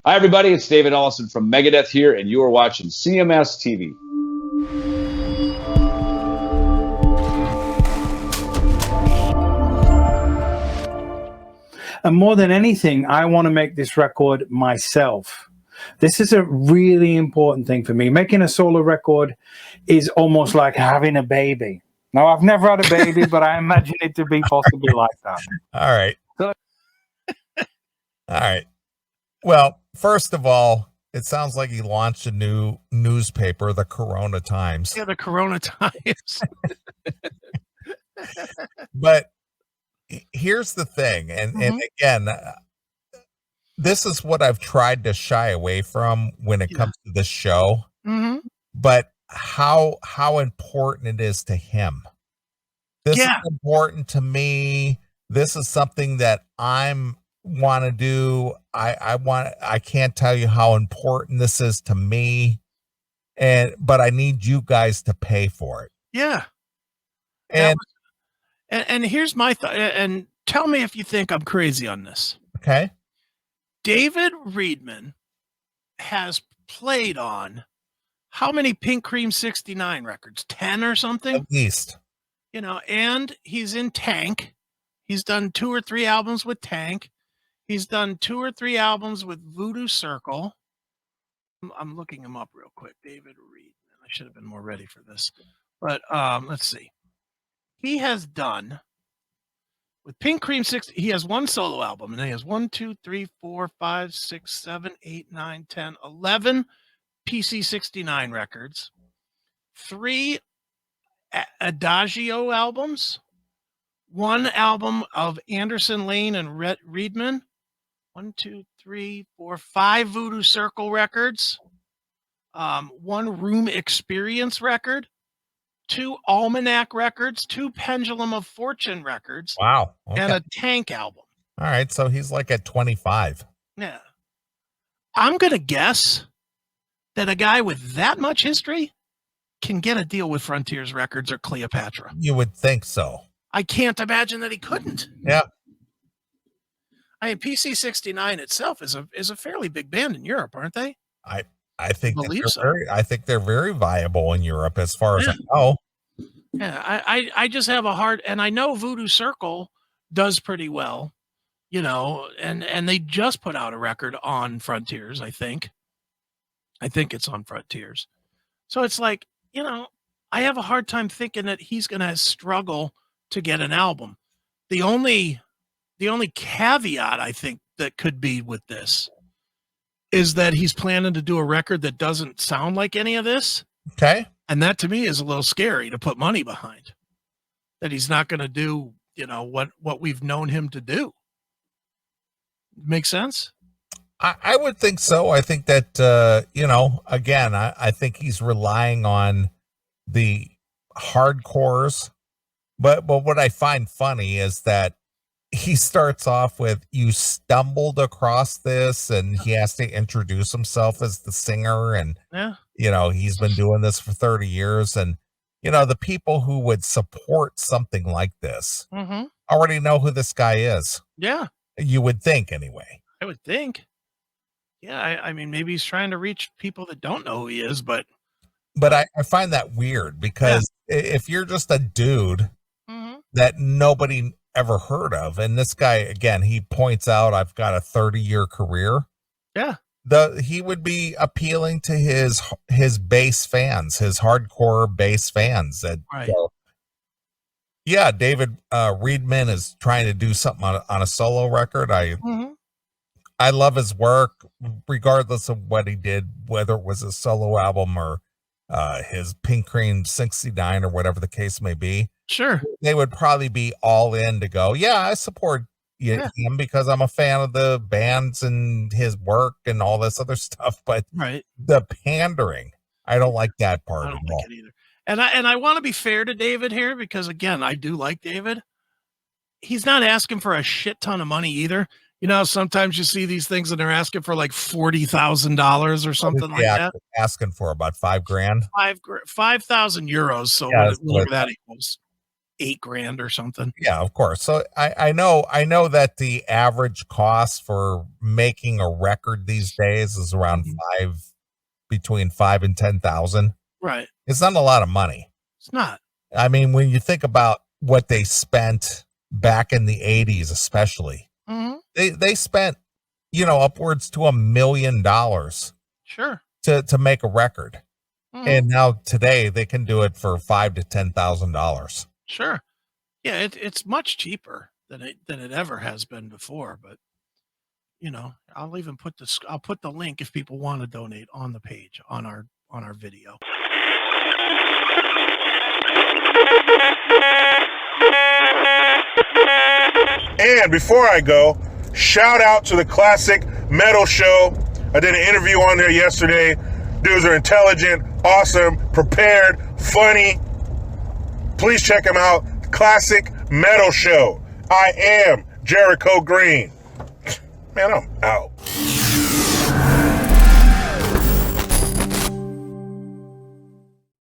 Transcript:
Hi, everybody. It's David Ellison from Megadeth here, and you are watching CMS TV. And more than anything, I want to make this record myself. This is a really important thing for me. Making a solo record is almost like having a baby. Now, I've never had a baby, but I imagine it to be possibly like that. All right. So- All right. Well, first of all, it sounds like he launched a new newspaper, the Corona Times. Yeah, the Corona Times. But here's the thing, and again, this is what I've tried to shy away from when it comes to this show. But how important it is to him. This is important to me. This is something that I'm want to do. I can't tell you how important this is to me, but I need you guys to pay for it. Yeah. And here's my thought, and tell me if you think I'm crazy on this. Okay. David Reedman has played on how many Pink Cream 69 records? 10 or something? At least. You know, and he's in Tank. He's done 2 or 3 albums with Tank. He's done 2 or 3 albums with Voodoo Circle. I'm looking him up real quick. David Reedman. I should have been more ready for this. But let's see. He has done with Pink Cream 6. He has 1 solo album, and he has 1, 2, 3, 4, 5, 6, 7, 8, 9, 10, 11 PC 69 records, 3 Adagio albums, 1 album of Anderson, Lane, and Reedman, 1, 2, 3, 4, 5 Voodoo Circle records, 1 Room Experience record, 2 Almanac records, 2 Pendulum of Fortune records. Wow. Okay. And a Tank album. All right. So he's like at 25. Yeah. I'm going to guess that a guy with that much history can get a deal with Frontiers Records or Cleopatra. You would think so. I can't imagine that he couldn't. Yeah. I mean, PC 69 itself is a fairly big band in Europe, aren't they? I think so. I think they're very viable in Europe as far as I know. Yeah, I just have a hard, and I know Voodoo Circle does pretty well, you know, and they just put out a record on Frontiers, I think. I think it's on Frontiers. So it's like, you know, I have a hard time thinking that he's going to struggle to get an album. The only caveat I think that could be with this is that he's planning to do a record that doesn't sound like any of this. Okay. And that to me is a little scary to put money behind. That he's not going to do, you know, what we've known him to do. Make sense? I would think so. I think that, you know, again, I think he's relying on the hardcores. But what I find funny is that he starts off with, you stumbled across this, and he has to introduce himself as the singer. And, you know, he's been doing this for 30 years. And, you know, the people who would support something like this already know who this guy is. Yeah. You would think anyway. I would think. Yeah. I mean, maybe he's trying to reach people that don't know who he is, but I find that weird because if you're just a dude that nobody ever heard of, and this guy, again, he points out, I've got a 30-year career. Yeah. He would be appealing to his base fans, his hardcore base fans. Right. Yeah, David Reedman is trying to do something on a solo record. I love his work, regardless of what he did, whether it was a solo album or his Pink Cream 69 or whatever the case may be. Sure. They would probably be all in to go, yeah, I support him because I'm a fan of the bands and his work and all this other stuff. But the pandering, I don't like that part. I don't like it either. And I want to be fair to David here because, again, I do like David. He's not asking for a shit ton of money either. You know, sometimes you see these things and they're asking for like $40,000 or something like that. Asking for about $5,000. 5,000 euros. So whatever that equals. $8,000 or something. Yeah, of course. So I know that the average cost for making a record these days is around between 5 and 10,000. Right. It's not a lot of money. It's not. I mean, when you think about what they spent back in the 80s, especially, they spent, upwards to $1 million Sure. to make a record. And now today they can do it for $5,000 to $10,000. Sure. Yeah, it's much cheaper than it ever has been before. But I'll even I'll put the link if people want to donate on the page on our video. And before I go, shout out to the Classic Metal Show. I did an interview on there yesterday. Dudes are intelligent, awesome, prepared, funny. Please check them out. Classic Metal Show. I am Jericho Green. Man, I'm out.